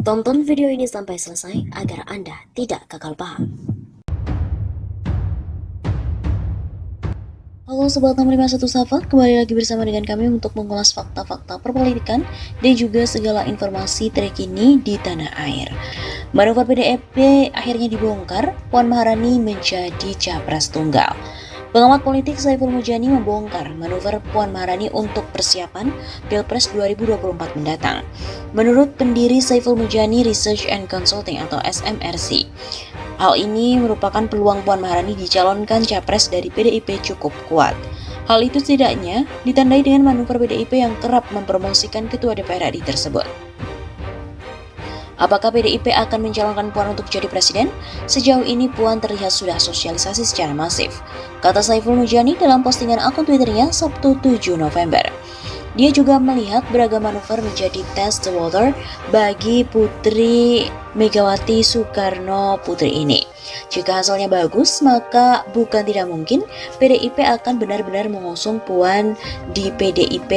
Tonton video ini sampai selesai agar Anda tidak gagal paham. Halo Sobat 651 Safa, kembali lagi bersama dengan kami untuk mengulas fakta-fakta perpolitikan dan juga segala informasi terkini di tanah air. Manuver PDIP akhirnya dibongkar, Puan Maharani menjadi capres tunggal. Pengamat politik Saiful Mujani membongkar manuver Puan Maharani untuk persiapan Pilpres 2024 mendatang. Menurut pendiri Saiful Mujani Research and Consulting atau SMRC, hal ini merupakan peluang Puan Maharani dicalonkan capres dari PDIP cukup kuat. Hal itu setidaknya ditandai dengan manuver PDIP yang kerap mempromosikan Ketua DPR RI tersebut. Apakah PDIP akan mencalonkan Puan untuk jadi presiden? Sejauh ini Puan terlihat sudah sosialisasi secara masif, kata Saiful Mujani dalam postingan akun Twitternya Sabtu 7 November. Dia juga melihat beragam manuver menjadi test the water bagi Putri Megawati Soekarno Putri ini. Jika hasilnya bagus, maka bukan tidak mungkin PDIP akan benar-benar mengusung Puan di PDIP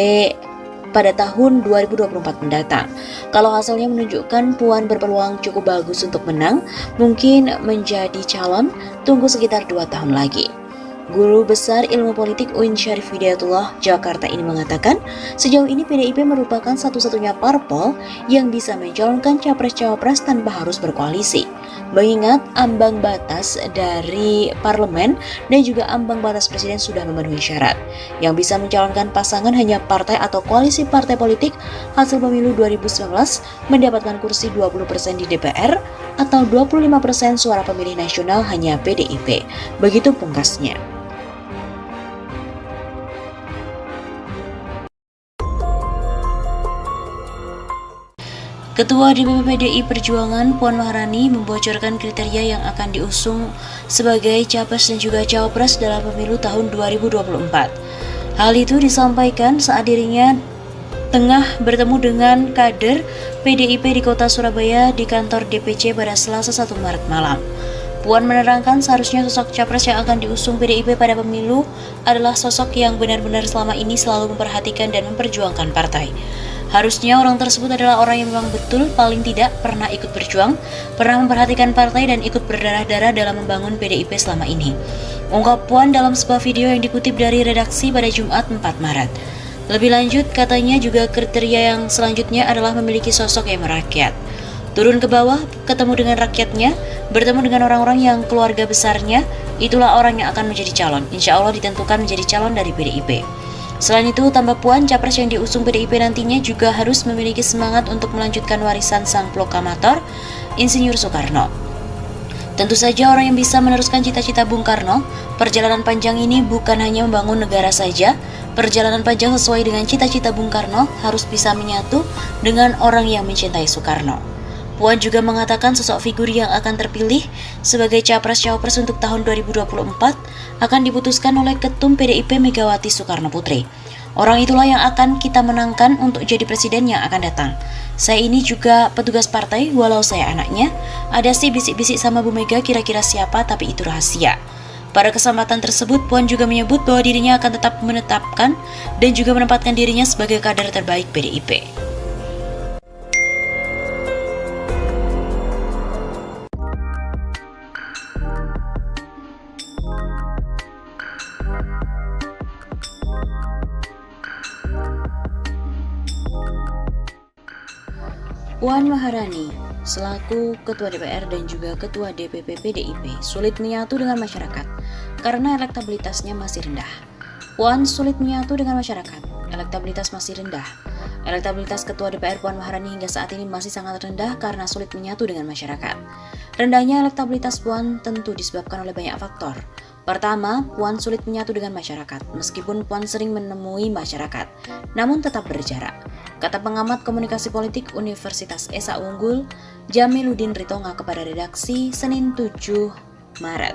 pada tahun 2024 mendatang. Kalau hasilnya menunjukkan Puan berpeluang cukup bagus untuk menang, mungkin menjadi calon, tunggu sekitar 2 tahun lagi. Guru Besar Ilmu Politik UIN Syarif Hidayatullah Jakarta ini mengatakan, sejauh ini PDIP merupakan satu-satunya parpol yang bisa mencalonkan capres-cawapres tanpa harus berkoalisi. Mengingat ambang batas dari parlemen dan juga ambang batas presiden sudah memenuhi syarat. Yang bisa mencalonkan pasangan hanya partai atau koalisi partai politik hasil pemilu 2019 mendapatkan kursi 20% di DPR atau 25% suara pemilih nasional hanya PDIP. Begitu pungkasnya. Ketua DPP PDI Perjuangan Puan Maharani membocorkan kriteria yang akan diusung sebagai capres dan juga cawapres dalam pemilu tahun 2024. Hal itu disampaikan saat dirinya tengah bertemu dengan kader PDIP di kota Surabaya di kantor DPC pada Selasa 1 Maret malam. Puan menerangkan seharusnya sosok capres yang akan diusung PDIP pada pemilu adalah sosok yang benar-benar selama ini selalu memperhatikan dan memperjuangkan partai. Harusnya orang tersebut adalah orang yang memang betul paling tidak pernah ikut berjuang, pernah memperhatikan partai dan ikut berdarah-darah dalam membangun PDIP selama ini. Ungkap Puan dalam sebuah video yang dikutip dari redaksi pada Jumat 4 Maret. Lebih lanjut, katanya juga kriteria yang selanjutnya adalah memiliki sosok yang merakyat. Turun ke bawah, ketemu dengan rakyatnya, bertemu dengan orang-orang yang keluarga besarnya, itulah orang yang akan menjadi calon. Insya Allah ditentukan menjadi calon dari PDIP. Selain itu, tambah Puan, capres yang diusung PDIP nantinya juga harus memiliki semangat untuk melanjutkan warisan sang proklamator, Insinyur Soekarno. Tentu saja orang yang bisa meneruskan cita-cita Bung Karno, perjalanan panjang ini bukan hanya membangun negara saja, perjalanan panjang sesuai dengan cita-cita Bung Karno harus bisa menyatu dengan orang yang mencintai Soekarno. Puan juga mengatakan sosok figur yang akan terpilih sebagai capres-cawapres untuk tahun 2024 akan diputuskan oleh Ketum PDIP Megawati Soekarno Putri. Orang itulah yang akan kita menangkan untuk jadi presiden yang akan datang. Saya ini juga petugas partai, walau saya anaknya. Ada sih bisik-bisik sama Bu Mega kira-kira siapa, tapi itu rahasia. Pada kesempatan tersebut, Puan juga menyebut bahwa dirinya akan tetap menetapkan dan juga menempatkan dirinya sebagai kader terbaik PDIP. Puan Maharani selaku Ketua DPR dan juga Ketua DPP PDIP sulit menyatu dengan masyarakat karena elektabilitasnya masih rendah. Puan sulit menyatu dengan masyarakat, elektabilitas masih rendah. Elektabilitas Ketua DPR Puan Maharani hingga saat ini masih sangat rendah karena sulit menyatu dengan masyarakat. Rendahnya elektabilitas Puan tentu disebabkan oleh banyak faktor. Pertama, Puan sulit menyatu dengan masyarakat, meskipun Puan sering menemui masyarakat, namun tetap berjarak. Kata pengamat komunikasi politik Universitas Esa Unggul, Jamiluddin Ritonga kepada redaksi Senin 7 Maret.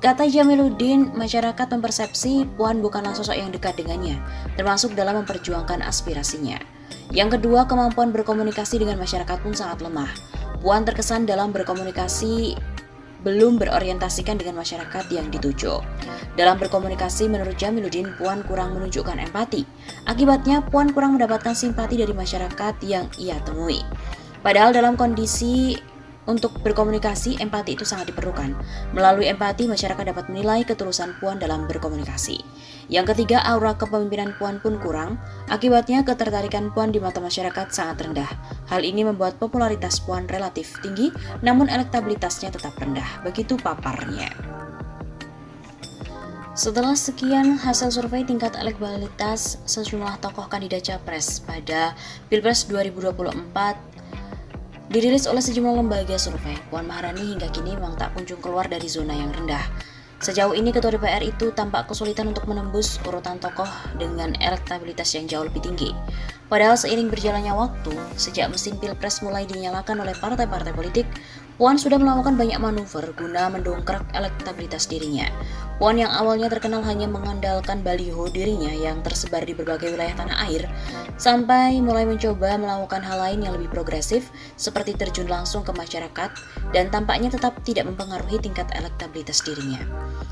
Kata Jamiluddin, masyarakat mempersepsi Puan bukanlah sosok yang dekat dengannya, termasuk dalam memperjuangkan aspirasinya. Yang kedua, kemampuan berkomunikasi dengan masyarakat pun sangat lemah. Puan terkesan dalam berkomunikasi belum berorientasikan dengan masyarakat yang dituju. Dalam berkomunikasi, menurut Jamiluddin, Puan kurang menunjukkan empati. Akibatnya, Puan kurang mendapatkan simpati dari masyarakat yang ia temui. Padahal dalam kondisi untuk berkomunikasi, empati itu sangat diperlukan. Melalui empati, masyarakat dapat menilai ketulusan Puan dalam berkomunikasi. Yang ketiga, aura kepemimpinan Puan pun kurang. Akibatnya, ketertarikan Puan di mata masyarakat sangat rendah. Hal ini membuat popularitas Puan relatif tinggi, namun elektabilitasnya tetap rendah. Begitu paparnya. Setelah sekian hasil survei tingkat elektabilitas sejumlah tokoh kandidat capres pada Pilpres 2024 dirilis oleh sejumlah lembaga survei, Puan Maharani hingga kini memang tak kunjung keluar dari zona yang rendah. Sejauh ini Ketua DPR itu tampak kesulitan untuk menembus urutan tokoh dengan elektabilitas yang jauh lebih tinggi. Padahal seiring berjalannya waktu, sejak mesin Pilpres mulai dinyalakan oleh partai-partai politik, Puan sudah melakukan banyak manuver guna mendongkrak elektabilitas dirinya. Puan yang awalnya terkenal hanya mengandalkan baliho dirinya yang tersebar di berbagai wilayah tanah air, sampai mulai mencoba melakukan hal lain yang lebih progresif seperti terjun langsung ke masyarakat dan tampaknya tetap tidak mempengaruhi tingkat elektabilitas dirinya.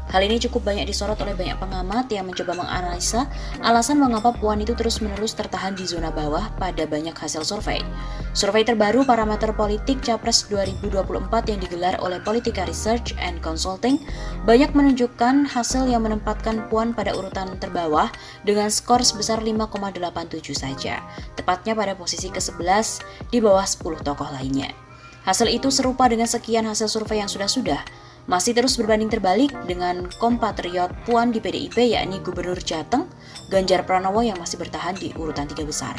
Hal ini cukup banyak disorot oleh banyak pengamat yang mencoba menganalisa alasan mengapa Puan itu terus-menerus tertahan di zona bawah pada banyak hasil survei. Survei terbaru parameter politik Capres 2024 yang digelar oleh Politika Research and Consulting banyak menunjukkan hasil yang menempatkan Puan pada urutan terbawah dengan skor sebesar 5,87 saja, tepatnya pada posisi ke-11 di bawah 10 tokoh lainnya. Hasil itu serupa dengan sekian hasil survei yang sudah-sudah, masih terus berbanding terbalik dengan kompatriot Puan di PDIP yakni Gubernur Jateng, Ganjar Pranowo yang masih bertahan di urutan 3 besar.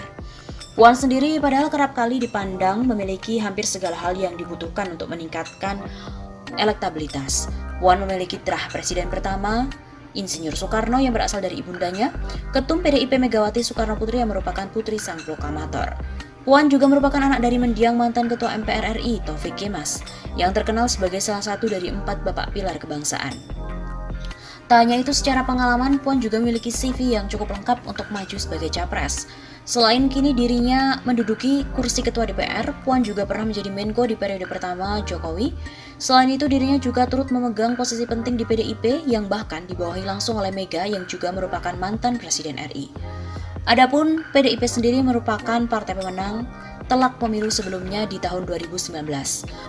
Puan sendiri padahal kerap kali dipandang memiliki hampir segala hal yang dibutuhkan untuk meningkatkan elektabilitas. Puan memiliki terah presiden pertama, Insinyur Soekarno yang berasal dari ibundanya, Ketum PDIP Megawati Soekarno Putri yang merupakan putri sang proklamator. Puan juga merupakan anak dari mendiang mantan Ketua MPR RI Taufik Kemas, yang terkenal sebagai salah satu dari 4 bapak pilar kebangsaan. Tak hanya itu, secara pengalaman, Puan juga memiliki CV yang cukup lengkap untuk maju sebagai capres. Selain kini dirinya menduduki kursi Ketua DPR, Puan juga pernah menjadi Menko di periode pertama Jokowi. Selain itu, dirinya juga turut memegang posisi penting di PDIP yang bahkan dibawahi langsung oleh Mega yang juga merupakan mantan Presiden RI. Adapun PDIP sendiri merupakan partai pemenang telak pemilu sebelumnya di tahun 2019,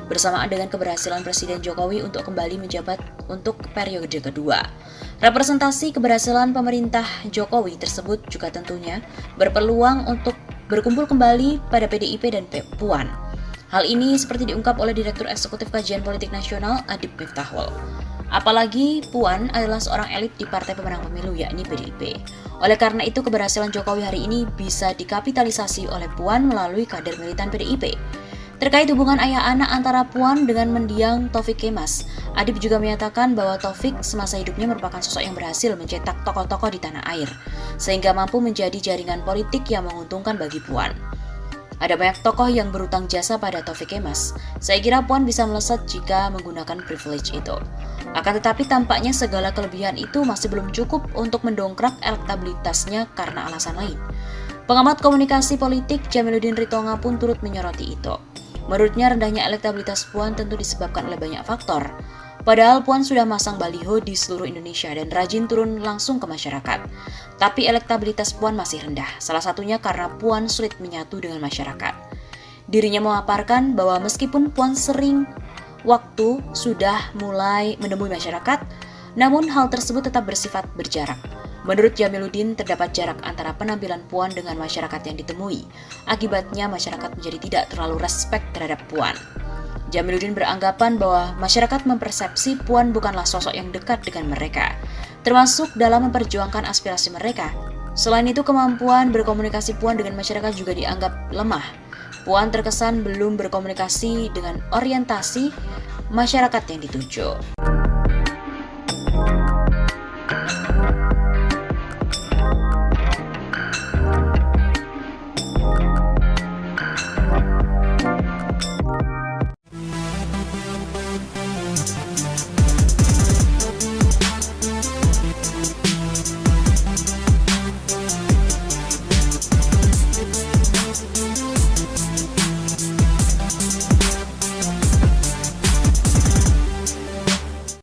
bersamaan dengan keberhasilan Presiden Jokowi untuk kembali menjabat untuk periode kedua. Representasi keberhasilan pemerintah Jokowi tersebut juga tentunya berpeluang untuk berkumpul kembali pada PDIP dan Puan. Hal ini seperti diungkap oleh Direktur Eksekutif Kajian Politik Nasional Adib Miftahul. Apalagi Puan adalah seorang elit di partai pemenang pemilu yakni PDIP. Oleh karena itu keberhasilan Jokowi hari ini bisa dikapitalisasi oleh Puan melalui kader militan PDIP. Terkait hubungan ayah anak antara Puan dengan mendiang Taufik Kemas, Adib juga menyatakan bahwa Taufik semasa hidupnya merupakan sosok yang berhasil mencetak tokoh-tokoh di tanah air, sehingga mampu menjadi jaringan politik yang menguntungkan bagi Puan. Ada banyak tokoh yang berutang jasa pada Taufik Kemas. Saya kira Puan bisa melesat jika menggunakan privilege itu. Akan tetapi tampaknya segala kelebihan itu masih belum cukup untuk mendongkrak elektabilitasnya karena alasan lain. Pengamat komunikasi politik Jamiluddin Ritonga pun turut menyoroti itu. Menurutnya rendahnya elektabilitas Puan tentu disebabkan oleh banyak faktor. Padahal Puan sudah masang baliho di seluruh Indonesia dan rajin turun langsung ke masyarakat. Tapi elektabilitas Puan masih rendah, salah satunya karena Puan sulit menyatu dengan masyarakat. Dirinya memaparkan bahwa meskipun Puan sering waktu sudah mulai menemui masyarakat, namun hal tersebut tetap bersifat berjarak. Menurut Jamiluddin, terdapat jarak antara penampilan Puan dengan masyarakat yang ditemui. Akibatnya masyarakat menjadi tidak terlalu respek terhadap Puan. Jamiluddin beranggapan bahwa masyarakat mempersepsi Puan bukanlah sosok yang dekat dengan mereka, termasuk dalam memperjuangkan aspirasi mereka. Selain itu, kemampuan berkomunikasi Puan dengan masyarakat juga dianggap lemah. Puan terkesan belum berkomunikasi dengan orientasi masyarakat yang dituju.